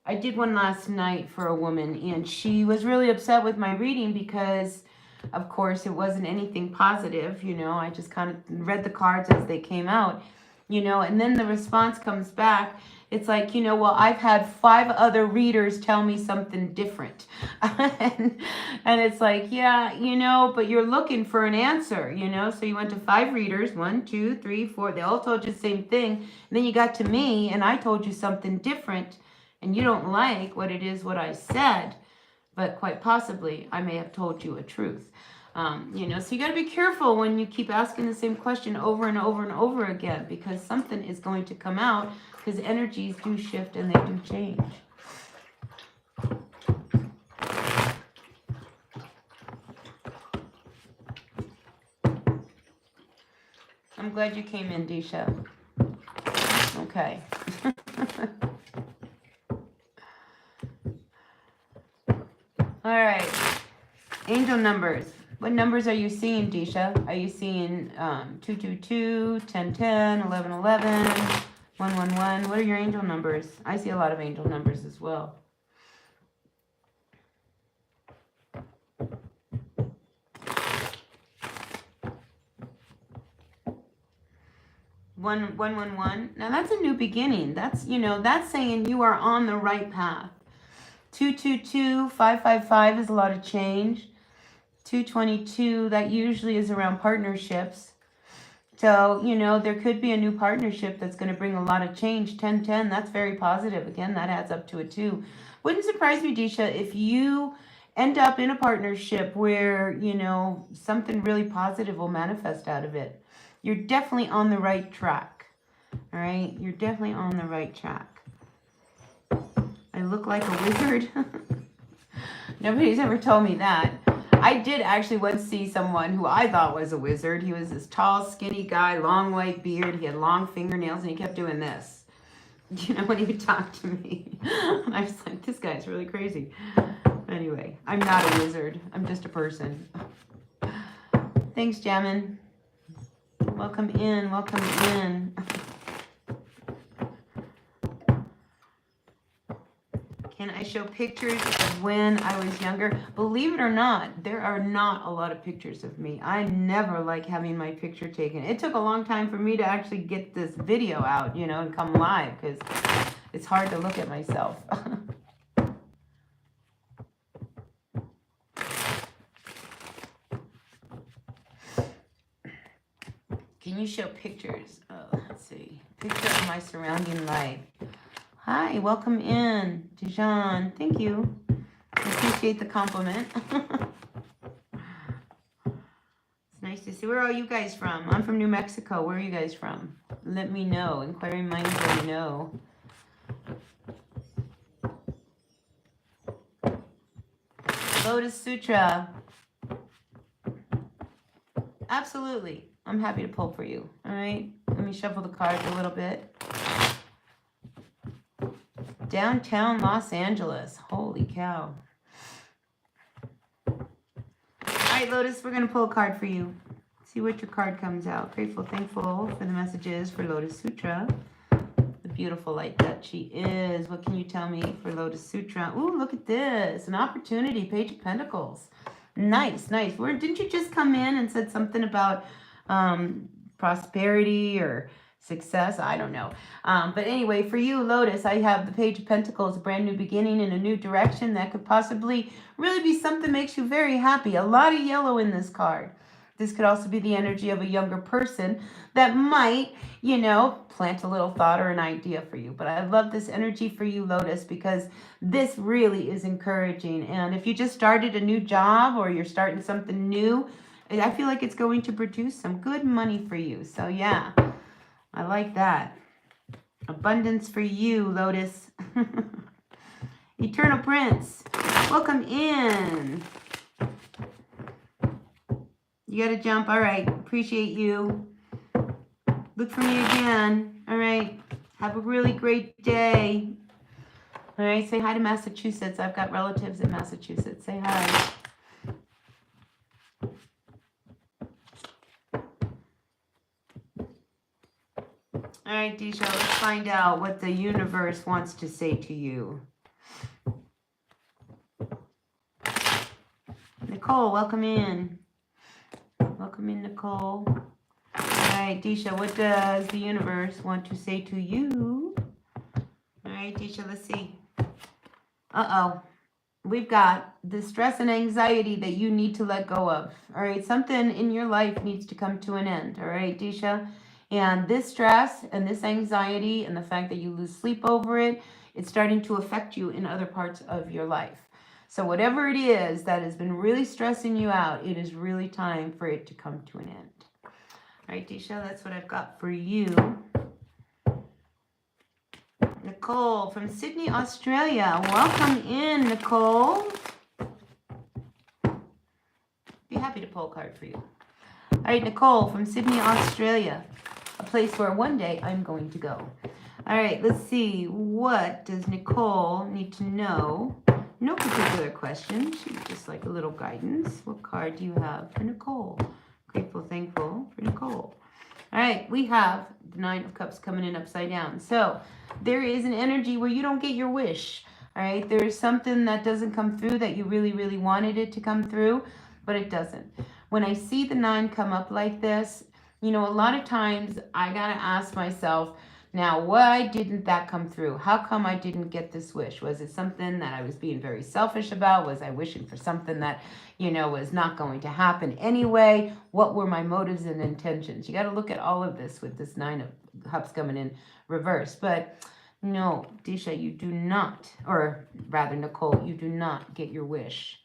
I did one last night for a woman, and she was really upset with my reading because, of course, it wasn't anything positive. You know, I just kind of read the cards as they came out. you know, and then the response comes back. It's like, you know, well, I've had 5 other readers tell me something different. and it's like, yeah, you know, but you're looking for an answer, you know. So you went to 5 readers, 1, 2, 3, 4. They all told you the same thing. And then you got to me and I told you something different and you don't like what it is what I said. But quite possibly I may have told you a truth. You know, so you got to be careful when you keep asking the same question over and over and over again, because something is going to come out, because energies do shift and they do change. I'm glad you came in, Disha. Okay. All right. Angel numbers. What numbers are you seeing, Disha? Are you seeing 222, 1010, 1111, 111? What are your angel numbers? I see a lot of angel numbers as well. 111. Now that's a new beginning. That's, you know, that's saying you are on the right path. 222, 555 is a lot of change. 222, that usually is around partnerships. So, you know, there could be a new partnership that's going to bring a lot of change. 1010, that's very positive. Again, that adds up to a 2. Wouldn't surprise me, Disha, if you end up in a partnership where, you know, something really positive will manifest out of it. You're definitely on the right track. All right? You're definitely on the right track. I look like a wizard. Nobody's ever told me that. I did actually once see someone who I thought was a wizard. He was this tall, skinny guy, long white beard. He had long fingernails, and he kept doing this. You know, when he would talk to me. I was like, this guy's really crazy. Anyway, I'm not a wizard. I'm just a person. Thanks, Jamin. Welcome in. Welcome in. Can I show pictures of when I was younger? Believe it or not, there are not a lot of pictures of me. I never like having my picture taken. It took a long time for me to actually get this video out, you know, and come live, because it's hard to look at myself. Can you show pictures? Oh, let's see. Picture of my surrounding life. Hi, welcome in, Dijon. Thank you. I appreciate the compliment. It's nice to see. Where are you guys from? I'm from New Mexico. Where are you guys from? Let me know. Inquiring minds, let me know. Lotus Sutra. Absolutely. I'm happy to pull for you. All right. Let me shuffle the cards a little bit. Downtown Los Angeles. Holy cow. All right, Lotus, we're going to pull a card for you. See what your card comes out. Grateful, thankful for the messages for Lotus Sutra. The beautiful light that she is. What can you tell me for Lotus Sutra? Ooh, look at this. An opportunity. Page of Pentacles. Nice, nice. Didn't you just come in and said something about prosperity or success? I don't know. But anyway, for you, Lotus, I have the Page of Pentacles, a brand new beginning in a new direction that could possibly really be something that makes you very happy. A lot of yellow in this card. This could also be the energy of a younger person that might, you know, plant a little thought or an idea for you. But I love this energy for you, Lotus, because this really is encouraging. And if you just started a new job or you're starting something new, I feel like it's going to produce some good money for you. So yeah, I like that. Abundance for you, Lotus. Eternal Prince, welcome in. You got to jump. All right. Appreciate you. Look for me again. All right. Have a really great day. All right. Say hi to Massachusetts. I've got relatives in Massachusetts. Say hi. All right, Disha, let's find out what the universe wants to say to you. Nicole, welcome in. Welcome in, Nicole. All right, Disha, what does the universe want to say to you? All right, Disha, let's see. Uh-oh. We've got the stress and anxiety that you need to let go of. All right, something in your life needs to come to an end. All right, Disha. And this stress and this anxiety and the fact that you lose sleep over it, it's starting to affect you in other parts of your life. So whatever it is that has been really stressing you out, it is really time for it to come to an end. All right, Disha, that's what I've got for you. Nicole from Sydney, Australia. Welcome in, Nicole. Be happy to pull a card for you. All right, Nicole from Sydney, Australia. A place where one day I'm going to go. All right, let's see. What does Nicole need to know? No particular question. She's just like a little guidance. What card do you have for Nicole? Grateful, thankful for Nicole. All right, we have the Nine of Cups coming in upside down. So there is an energy where you don't get your wish. All right, there's something that doesn't come through that you really, really wanted it to come through, but it doesn't. When I see the 9 come up like this, you know, a lot of times I got to ask myself, now, why didn't that come through? How come I didn't get this wish? Was it something that I was being very selfish about? Was I wishing for something that, you know, was not going to happen anyway? What were my motives and intentions? You got to look at all of this with this 9 of Cups coming in reverse. But no, Disha, you do not, or rather, Nicole, you do not get your wish.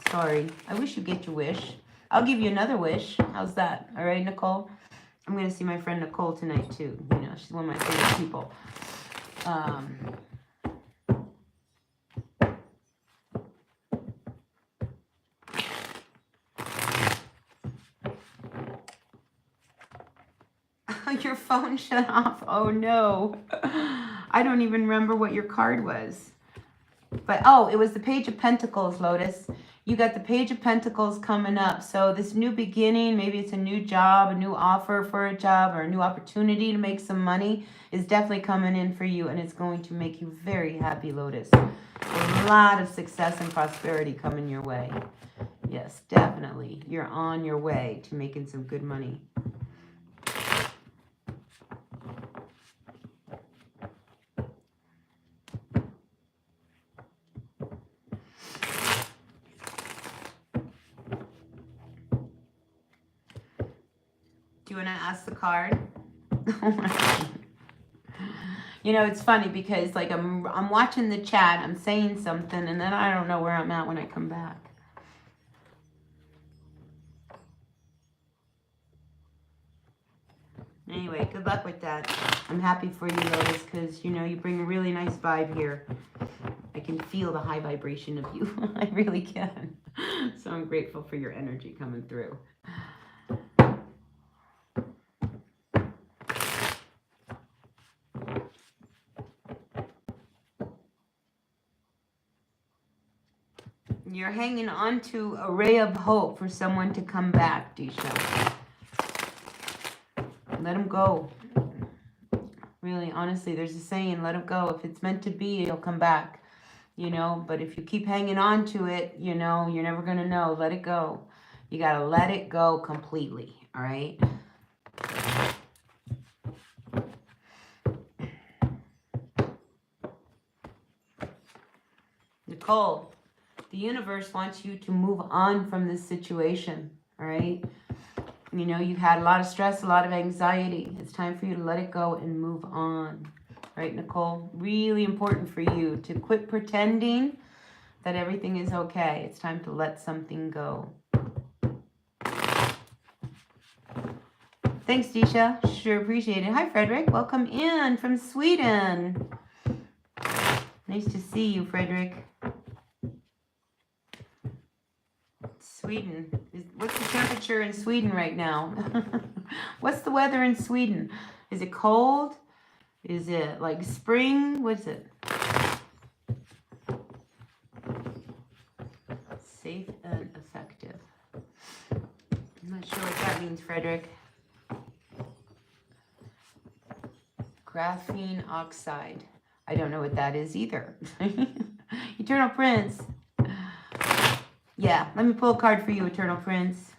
Sorry. I wish you get your wish. I'll give you another wish. How's that? All right, Nicole? I'm going to see my friend Nicole tonight, too. You know, she's one of my favorite people. Your phone shut off. Oh, no. I don't even remember what your card was. But, oh, it was the Page of Pentacles, Lotus. You got the Page of Pentacles coming up. So this new beginning, maybe it's a new job, a new offer for a job, or a new opportunity to make some money is definitely coming in for you. And it's going to make you very happy, Lotus. A lot of success and prosperity coming your way. Yes, definitely. You're on your way to making some good money. Do you want to ask the card? Oh my God. You know, it's funny because like I'm watching the chat, I'm saying something, and then I don't know where I'm at when I come back. Anyway, good luck with that. I'm happy for you, Lotus, because, you know, you bring a really nice vibe here. I can feel the high vibration of you. I really can. So I'm grateful for your energy coming through. You're hanging on to a ray of hope for someone to come back, Disha. Let him go. Really, honestly, there's a saying, let him go. If it's meant to be, it'll come back. You know, but if you keep hanging on to it, you know, you're never going to know. Let it go. You got to let it go completely. All right? Nicole, the universe wants you to move on from this situation. All right? You know, you've had a lot of stress, a lot of anxiety. It's time for you to let it go and move on. Right, Nicole? Really important for you to quit pretending that everything is okay. It's time to let something go. Thanks, Disha. Sure appreciate it. Hi, Frederick. Welcome in from Sweden. Nice to see you, Frederick. Sweden. What's the temperature in Sweden right now? What's the weather in Sweden? Is it cold? Is it like spring? What's it? Safe and effective. I'm not sure what that means, Frederick. Graphene oxide. I don't know what that is either. Eternal Prince. Yeah, let me pull a card for you, Eternal Prince.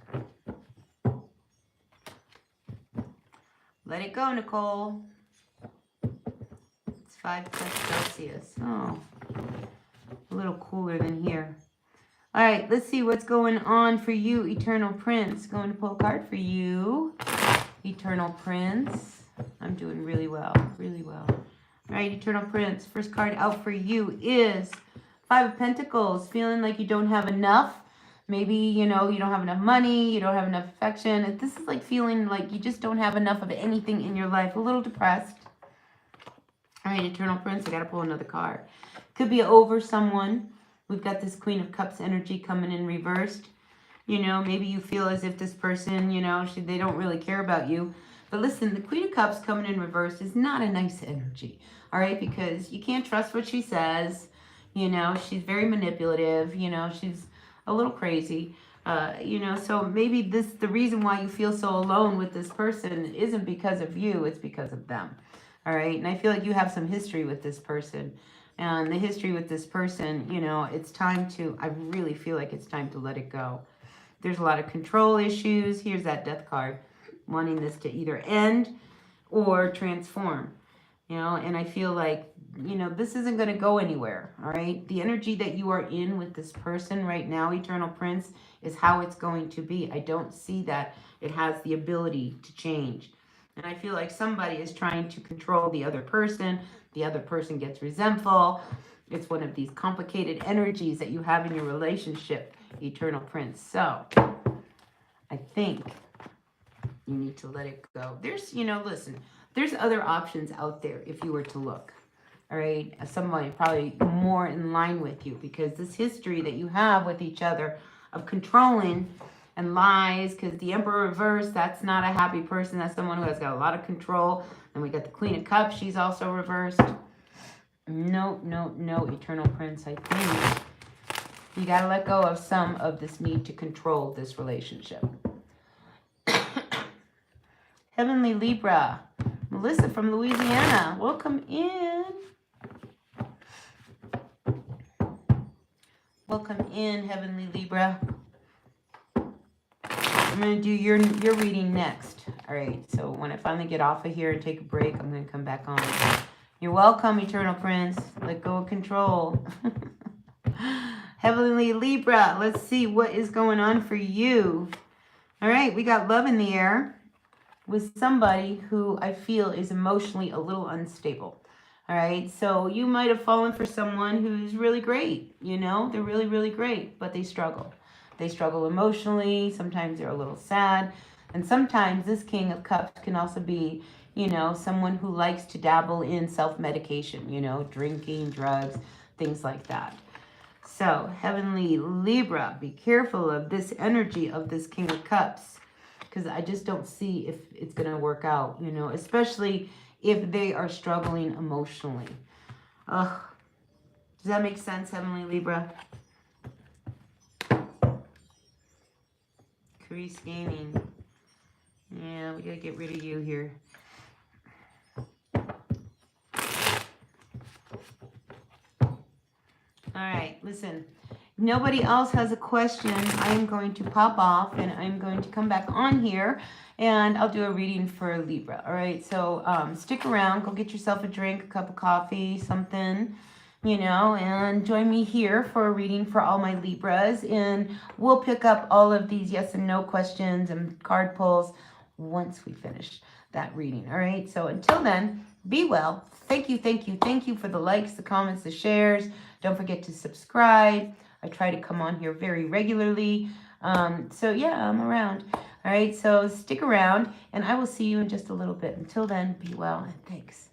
Let it go, Nicole. It's 5 plus Celsius. Oh, a little cooler than here. All right, let's see what's going on for you, Eternal Prince. Going to pull a card for you, Eternal Prince. I'm doing really well, really well. All right, Eternal Prince, first card out for you is 5 of Pentacles. Feeling like you don't have enough. Maybe, you know, you don't have enough money, you don't have enough affection. This is like feeling like you just don't have enough of anything in your life. A little depressed. All right, Eternal Prince, I got to pull another card. Could be over someone. We've got this Queen of Cups energy coming in reversed. You know, maybe you feel as if this person, you know, they don't really care about you. But listen, the Queen of Cups coming in reverse is not a nice energy. All right, because you can't trust what she says. You know, she's very manipulative. You know, she's a little crazy. You know, so maybe the reason why you feel so alone with this person isn't because of you. It's because of them. All right, and I feel like you have some history with this person. And the history with this person, you know, it's time to, I really feel like it's time to let it go. There's a lot of control issues. Here's that Death card, wanting this to either end or transform, you know, and I feel like, you know, this isn't going to go anywhere, all right? The energy that you are in with this person right now, Eternal Prince, is how it's going to be. I don't see that it has the ability to change. And I feel like somebody is trying to control the other person. The other person gets resentful. It's one of these complicated energies that you have in your relationship, Eternal Prince. So I think you need to let it go. There's, you know, listen, there's other options out there if you were to look. All right, somebody probably more in line with you, because this history that you have with each other of controlling and lies, because the Emperor reversed, that's not a happy person. That's someone who has got a lot of control. And we got the Queen of Cups. She's also reversed. No, no, no, Eternal Prince. I think you got to let go of some of this need to control this relationship. Heavenly Libra. Melissa from Louisiana. Welcome in. Welcome in, Heavenly Libra. I'm going to do your reading next. All right, so when I finally get off of here and take a break, I'm going to come back on. You're welcome, Eternal Prince. Let go of control. Heavenly Libra, let's see what is going on for you. All right, we got love in the air with somebody who I feel is emotionally a little unstable. All right, so you might have fallen for someone who's really great. You know, they're really, really great, but they struggle. They struggle emotionally. Sometimes they're a little sad. And sometimes this King of Cups can also be, you know, someone who likes to dabble in self-medication, you know, drinking, drugs, things like that. So, Heavenly Libra, be careful of this energy of this King of Cups, because I just don't see if it's going to work out, you know, especially if they are struggling emotionally. Ugh. Does that make sense, Heavenly Libra? Crease Gaming. Yeah, we gotta get rid of you here. Alright, listen. If nobody else has a question, I am going to pop off and I'm going to come back on here and I'll do a reading for Libra. Alright, so stick around, go get yourself a drink, a cup of coffee, something, you know, and join me here for a reading for all my Libras. And we'll pick up all of these yes and no questions and card pulls once we finish that reading. All right, so until then, be well. Thank you, thank you, thank you for the likes, the comments, the shares. Don't forget to subscribe. I try to come on here very regularly. So yeah, I'm around. All right, so stick around and I will see you in just a little bit. Until then, be well and thanks.